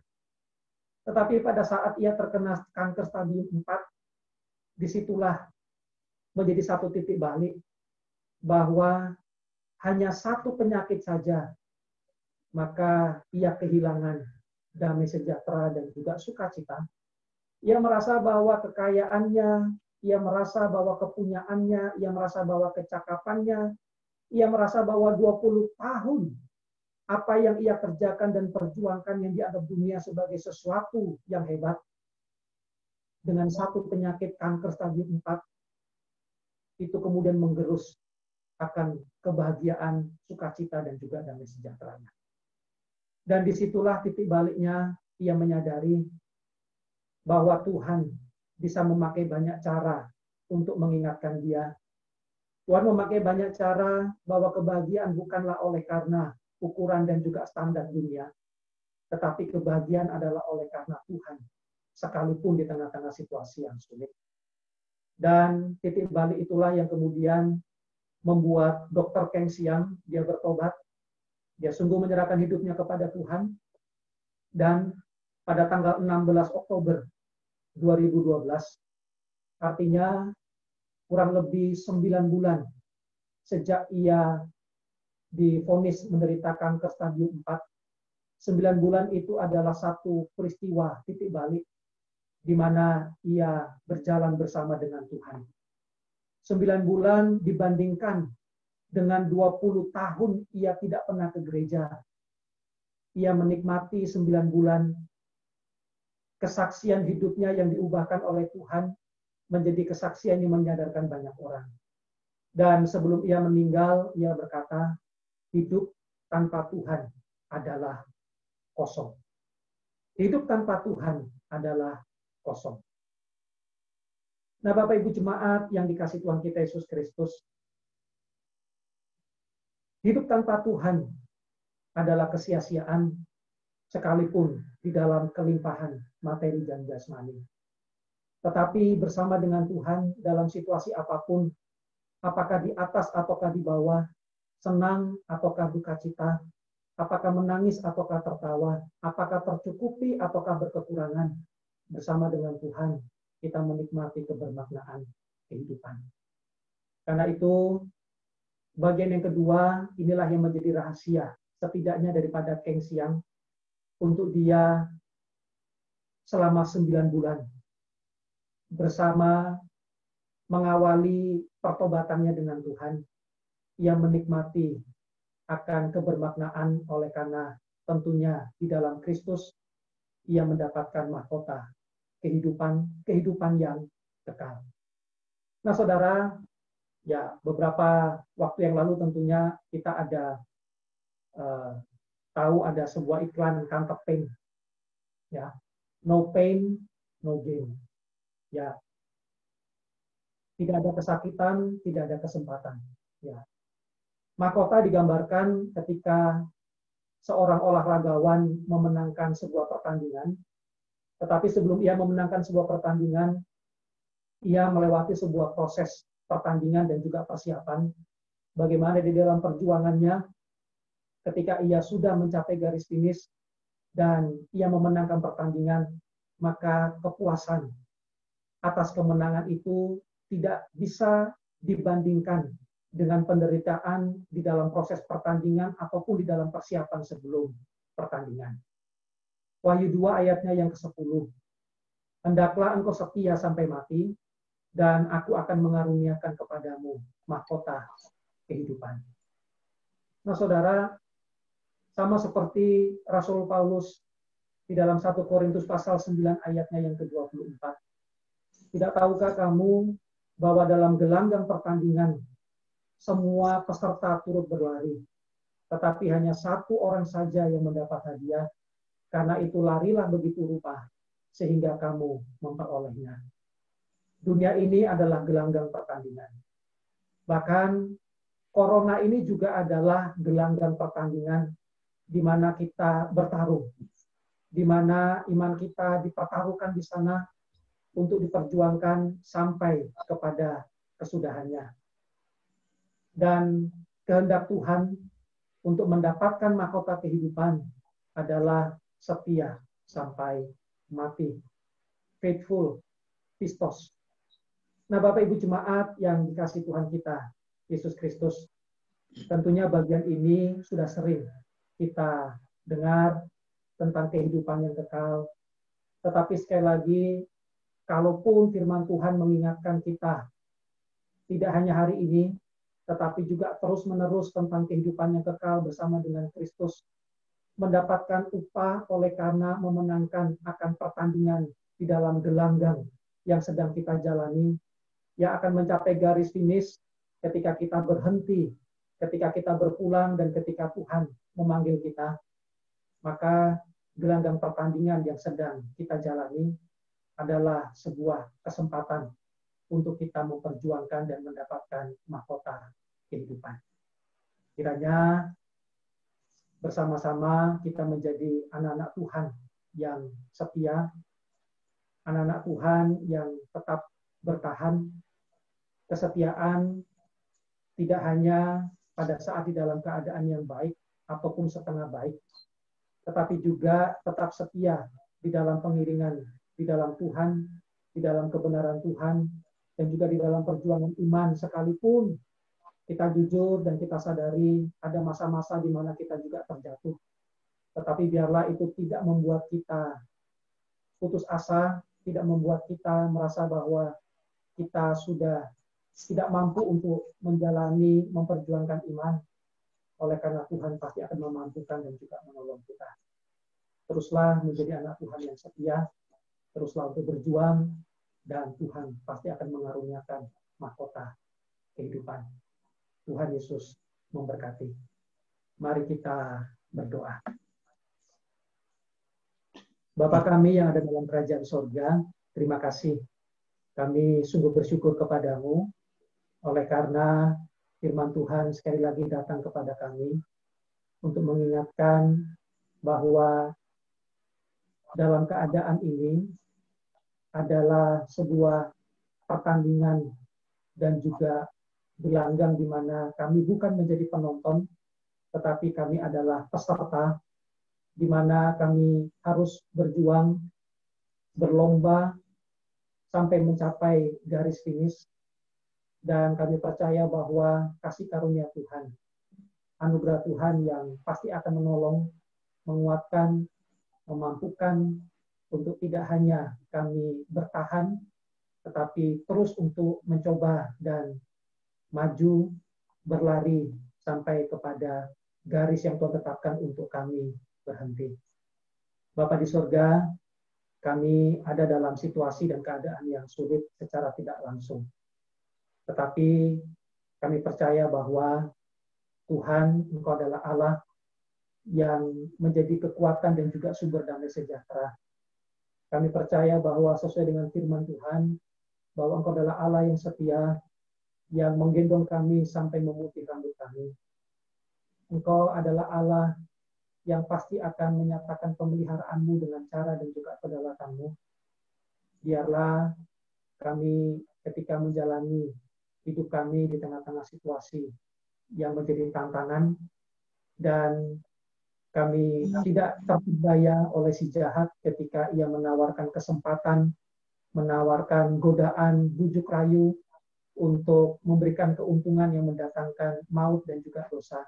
D: Tetapi pada saat ia terkena kanker stadium 4, disitulah menjadi satu titik balik bahwa hanya satu penyakit saja, maka ia kehilangan damai sejahtera dan juga sukacita. Ia merasa bahwa kekayaannya, ia merasa bahwa kepunyaannya, ia merasa bahwa kecakapannya, ia merasa bahwa 20 tahun apa yang ia kerjakan dan perjuangkan yang dianggap dunia sebagai sesuatu yang hebat, dengan satu penyakit kanker stadium 4, itu kemudian menggerus akan kebahagiaan, sukacita, dan juga damai sejahteranya. Dan disitulah titik baliknya, ia menyadari bahwa Tuhan bisa memakai banyak cara untuk mengingatkan dia. Tuhan memakai banyak cara bahwa kebahagiaan bukanlah oleh karena ukuran dan juga standar dunia, tetapi kebahagiaan adalah oleh karena Tuhan, sekalipun di tengah-tengah situasi yang sulit. Dan titik balik itulah yang kemudian membuat Dr. Keng Siang, dia bertobat, dia sungguh menyerahkan hidupnya kepada Tuhan, dan pada tanggal 16 Oktober 2012, artinya kurang lebih 9 bulan sejak ia divonis menderita kanker stadium 4, 9 bulan itu adalah satu peristiwa titik balik di mana ia berjalan bersama dengan Tuhan. 9 bulan dibandingkan dengan 20 tahun ia tidak pernah ke gereja. Ia menikmati 9 bulan kesaksian hidupnya yang diubahkan oleh Tuhan menjadi kesaksian yang menyadarkan banyak orang. Dan sebelum ia meninggal, ia berkata, hidup tanpa Tuhan adalah kosong. Hidup tanpa Tuhan adalah kosong. Nah, Bapak Ibu jemaat yang dikasihi Tuhan kita Yesus Kristus, hidup tanpa Tuhan adalah kesia-siaan sekalipun di dalam kelimpahan materi dan jasmani. Tetapi bersama dengan Tuhan dalam situasi apapun, apakah di atas ataukah di bawah, senang ataukah duka cita, apakah menangis ataukah tertawa, apakah tercukupi ataukah berkekurangan, bersama dengan Tuhan kita menikmati kebermaknaan kehidupan. Karena itu, bagian yang kedua, inilah yang menjadi rahasia, setidaknya daripada Keng Siang, untuk dia selama 9 bulan, bersama mengawali pertobatannya dengan Tuhan, ia menikmati akan kebermaknaan oleh karena tentunya di dalam Kristus, ia mendapatkan mahkota kehidupan yang kekal. Nah, saudara, ya beberapa waktu yang lalu tentunya kita ada tahu ada sebuah iklan Kantek Pain, ya, no pain, no gain, ya, tidak ada kesakitan, tidak ada kesempatan, ya. Mahkota digambarkan ketika seorang olahragawan memenangkan sebuah pertandingan. Tetapi sebelum ia memenangkan sebuah pertandingan, ia melewati sebuah proses pertandingan dan juga persiapan. Bagaimana di dalam perjuangannya, ketika ia sudah mencapai garis finish dan ia memenangkan pertandingan, maka kepuasan atas kemenangan itu tidak bisa dibandingkan dengan penderitaan di dalam proses pertandingan ataupun di dalam persiapan sebelum pertandingan. Wahyu 2 ayatnya yang ke-10. Hendaklah engkau setia sampai mati, dan aku akan mengaruniakan kepadamu mahkota kehidupan. Nah, saudara, sama seperti Rasul Paulus di dalam 1 Korintus pasal 9 ayatnya yang ke-24. Tidak tahukah kamu bahwa dalam gelanggang pertandingan semua peserta turut berlari, tetapi hanya satu orang saja yang mendapat hadiah, karena itu larilah begitu rupa, sehingga kamu memperolehnya. Dunia ini adalah gelanggang pertandingan. Bahkan corona ini juga adalah gelanggang pertandingan di mana kita bertarung, di mana iman kita dipertaruhkan di sana untuk diperjuangkan sampai kepada kesudahannya. Dan kehendak Tuhan untuk mendapatkan mahkota kehidupan adalah setia sampai mati. Faithful, pistos. Nah, Bapak Ibu Jemaat yang dikasihi Tuhan kita, Yesus Kristus, tentunya bagian ini sudah sering kita dengar tentang kehidupan yang kekal. Tetapi sekali lagi, kalaupun firman Tuhan mengingatkan kita, tidak hanya hari ini, tetapi juga terus-menerus tentang kehidupan yang kekal bersama dengan Kristus, mendapatkan upah oleh karena memenangkan akan pertandingan di dalam gelanggang yang sedang kita jalani, yang akan mencapai garis finish ketika kita berhenti, ketika kita berpulang, dan ketika Tuhan memanggil kita. Maka gelanggang pertandingan yang sedang kita jalani adalah sebuah kesempatan untuk kita memperjuangkan dan mendapatkan mahkota kehidupan. Kiranya bersama-sama kita menjadi anak-anak Tuhan yang setia, anak-anak Tuhan yang tetap bertahan. Kesetiaan tidak hanya pada saat di dalam keadaan yang baik ataupun setengah baik, tetapi juga tetap setia di dalam pengiringan, di dalam Tuhan, di dalam kebenaran Tuhan, dan juga di dalam perjuangan iman, sekalipun kita jujur dan kita sadari ada masa-masa di mana kita juga terjatuh. Tetapi biarlah itu tidak membuat kita putus asa, tidak membuat kita merasa bahwa kita sudah tidak mampu untuk menjalani, memperjuangkan iman. Oleh karena Tuhan pasti akan memampukan dan juga menolong kita. Teruslah menjadi anak Tuhan yang setia, teruslah untuk berjuang, dan Tuhan pasti akan mengaruniakan mahkota kehidupan. Tuhan Yesus memberkati. Mari kita berdoa. Bapa kami yang ada dalam kerajaan sorga, terima kasih. Kami sungguh bersyukur kepadamu, oleh karena firman Tuhan sekali lagi datang kepada kami untuk mengingatkan bahwa dalam keadaan ini adalah sebuah pertandingan dan juga gelanggang di mana kami bukan menjadi penonton, tetapi kami adalah peserta, di mana kami harus berjuang, berlomba, sampai mencapai garis finish. Dan kami percaya bahwa kasih karunia Tuhan, anugerah Tuhan yang pasti akan menolong, menguatkan, memampukan untuk tidak hanya kami bertahan, tetapi terus untuk mencoba dan maju, berlari sampai kepada garis yang Tuhan tetapkan untuk kami berhenti. Bapa di surga, kami ada dalam situasi dan keadaan yang sulit secara tidak langsung. Tetapi kami percaya bahwa Tuhan, Engkau adalah Allah yang menjadi kekuatan dan juga sumber damai sejahtera. Kami percaya bahwa sesuai dengan firman Tuhan, bahwa Engkau adalah Allah yang setia, yang menggendong kami sampai memutih rambut kami. Engkau adalah Allah yang pasti akan menyatakan pemeliharaan-Mu dengan cara dan juga kedaulatan-Mu. Biarlah kami ketika menjalani hidup kami di tengah-tengah situasi yang menjadi tantangan, dan kami tidak terpedaya oleh si jahat ketika ia menawarkan kesempatan menawarkan godaan, bujuk rayu untuk memberikan keuntungan yang mendatangkan maut dan juga dosa.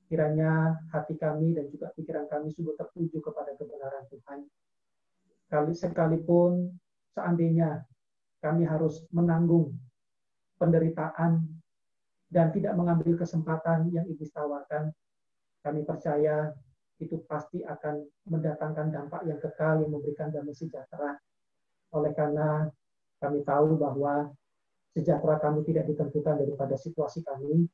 D: Kiranya hati kami dan juga pikiran kami sungguh tertuju kepada kebenaran Tuhan. Sekalipun seandainya kami harus menanggung penderitaan dan tidak mengambil kesempatan yang iblis tawarkan, kami percaya itu pasti akan mendatangkan dampak yang kekal yang memberikan damai sejahtera. Oleh karena kami tahu bahwa sejahtera kami tidak ditentukan daripada situasi kami,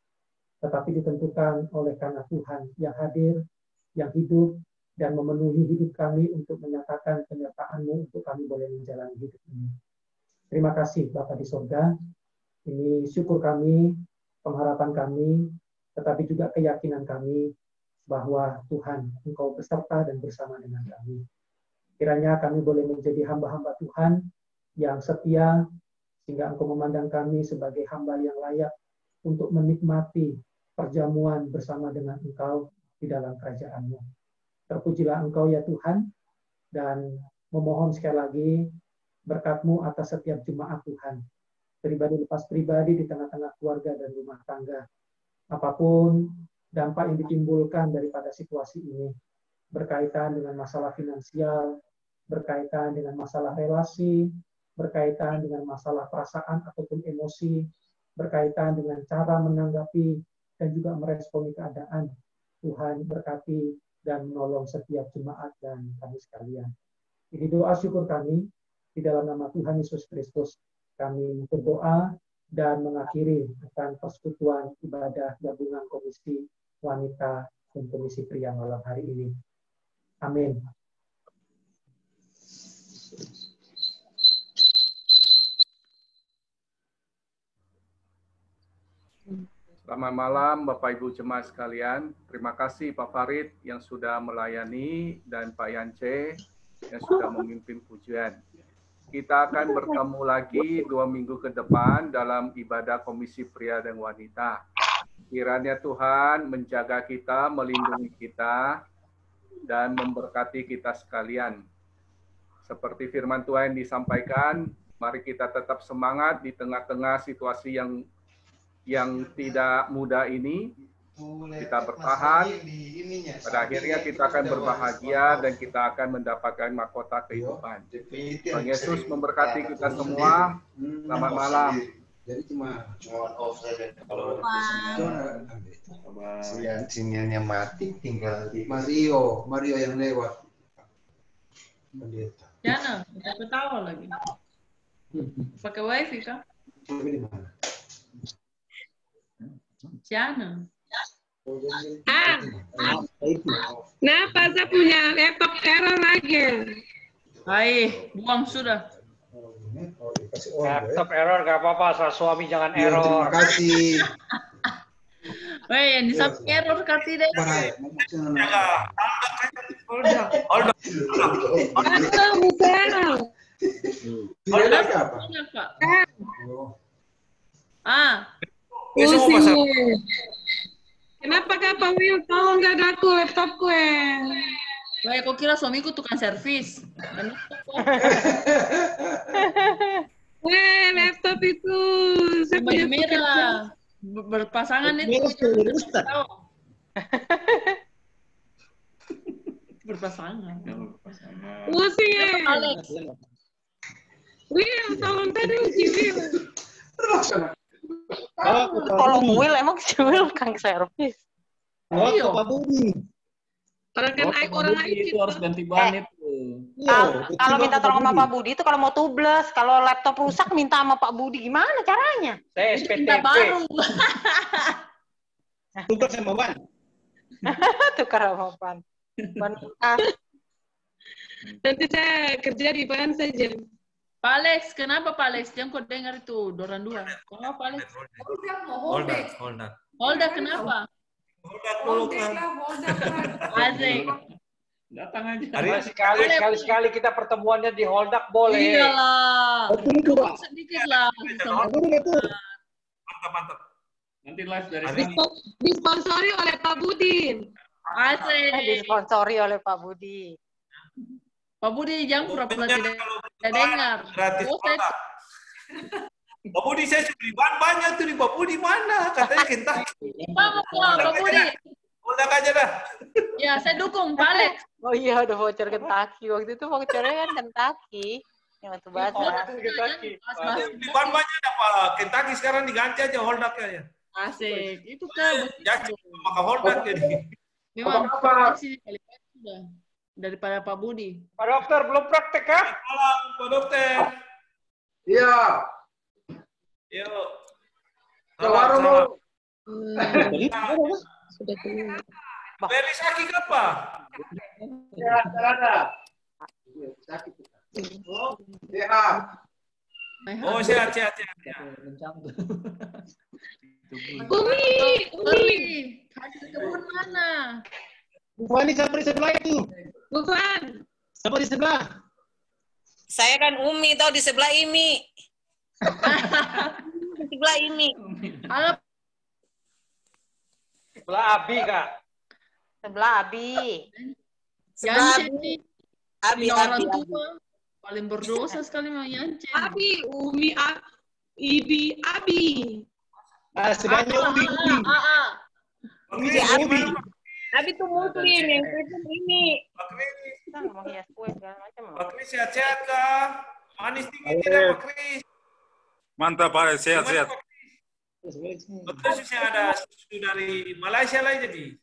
D: tetapi ditentukan oleh karena Tuhan yang hadir, yang hidup, dan memenuhi hidup kami untuk menyatakan penyertaan-Mu untuk kami boleh menjalani hidup ini. Terima kasih Bapa di surga. Ini syukur kami, pengharapan kami, tetapi juga keyakinan kami bahwa Tuhan, Engkau beserta dan bersama dengan kami. Kiranya kami boleh menjadi hamba-hamba Tuhan yang setia, sehingga Engkau memandang kami sebagai hamba yang layak untuk menikmati perjamuan bersama dengan Engkau di dalam kerajaan-Mu. Terpujilah Engkau ya Tuhan, dan memohon sekali lagi berkat-Mu atas setiap jemaat Tuhan, pribadi lepas pribadi di tengah-tengah keluarga dan rumah tangga. Apapun dampak yang ditimbulkan daripada situasi ini, berkaitan dengan masalah finansial, berkaitan dengan masalah relasi, berkaitan dengan masalah perasaan ataupun emosi, berkaitan dengan cara menanggapi dan juga meresponi keadaan. Tuhan berkati dan menolong setiap jemaat dan kami sekalian. Ini doa syukur kami, di dalam nama Tuhan Yesus Kristus, kami berdoa dan mengakhiri akan persekutuan ibadah gabungan Komisi Wanita dan Komisi Pria malam hari ini. Amin.
E: Selamat malam Bapak Ibu Jemaat sekalian. Terima kasih Pak Farid yang sudah melayani dan Pak Yance yang sudah memimpin pujian. Kita akan bertemu lagi 2 minggu ke depan dalam ibadah Komisi Pria dan Wanita. Kiranya Tuhan menjaga kita, melindungi kita, dan memberkati kita sekalian. Seperti firman Tuhan disampaikan, mari kita tetap semangat di tengah-tengah situasi yang tidak mudah ini. Kita bertahan, pada akhirnya kita akan berbahagia dan kita akan mendapatkan mahkota kehidupan. Tuhan Yesus memberkati kita semua. Selamat malam.
F: Jadi cuma off saja. Kalau sinyalnya mati, tinggal di Mario yang lewat.
G: Jangan, kita ketawa lagi. Pakai wifi kah?
F: Di mana?
G: Jangan.
H: Kenapa saya punya laptop error lagi?
G: Hai, buang sudah.
I: Laptop error gak apa-apa, suami jangan error.
F: Terima kasih.
G: Weh, yang di samping error kati deh.
H: Kenapa Kak Pak Wil? Tolong gak aku laptop gue.
G: Wah, kok kira suamiku tukang servis?
H: Weh, laptop itu. Saya
G: baju merah. Berpasangan itu. Berpasangan.
H: Pusing ya. Wil, tolong tadi uji Wil.
J: Tolong Will, emang si Will kang servis.
A: Iya, Pak Budi.
H: Orang kan orang
G: itu harus ganti ban itu.
J: Kalau minta tolong sama Pak Budi itu kalau mau tubles, kalau laptop rusak minta sama Pak Budi, gimana caranya?
I: Saya SPTP.
G: Minta baru.
A: Tukar sama ban.
J: Tukar sama ban.
H: Nanti saya kerja di ban saja.
G: Pak Alex, kenapa Pak Alex? Jangan kau dengar itu, Doran 2. Kenapa Pak Alex? Holda, kenapa? Asik.
I: Datang aja. Sekali kita pertemuannya di Holdak boleh.
G: Iyalah. Sedikit lah.
I: Mantap. Nanti live dari sini.
H: Disponsori oleh Pak Budi.
G: Asik.
J: Disponsori oleh Pak Budi.
G: Pak Budi jangan pura-pura tidak dengar.
K: Gratis
G: Oh,
K: Honda. Pak Budi saya sudah di bahan banyak tuh di Pak Budi mana? Katanya Kentucky.
G: Pak Budi.
K: Udah aja dah.
G: Ya, saya dukung Pak Alex.
J: Oh iya, ada voucher Kentucky. Waktu itu vouchernya kan Kentucky. Yang waktu basah.
K: Di bahan banyak ada Pak. Kentucky sekarang diganti aja Honda-nya ya.
G: Asik. Itu kan.
K: Jadi maka Honda jadi.
G: Memang apa? Sudah. Daripada Pak Budi.
I: Pak Dokter, belum praktek kah?
K: Malam, Pak Dokter.
F: Iya.
K: Yuk.
F: Ke warung.
J: Sudah keluar.
K: Beli sakit apa?
F: Ya, ada. Sakit. Sehat.
K: Oh, sehat.
G: Umi. Hadir kebun mana?
A: Bukan siapa di sebelah itu?
H: Bukan.
A: Siapa di sebelah?
L: Saya kan Umi tau di sebelah Imi. Di sebelah Imi.
G: Halo.
I: Sebelah Abi, Kak.
J: Sebelah Abi.
L: Abi.
G: Orang tua paling berdosa sekali mah Yance.
H: Abi, Umi, Ibi, Abi.
A: Sebelahnya Ubi.
L: Abi. Abi tuh muslim, yang Kristen ini.
K: Pak Kris sehat-sehat kah? Manis tinggi tidak Pak Kris?
M: Mantap Pak, sehat-sehat.
K: Betul sih ada susu dari Malaysia lah jadi.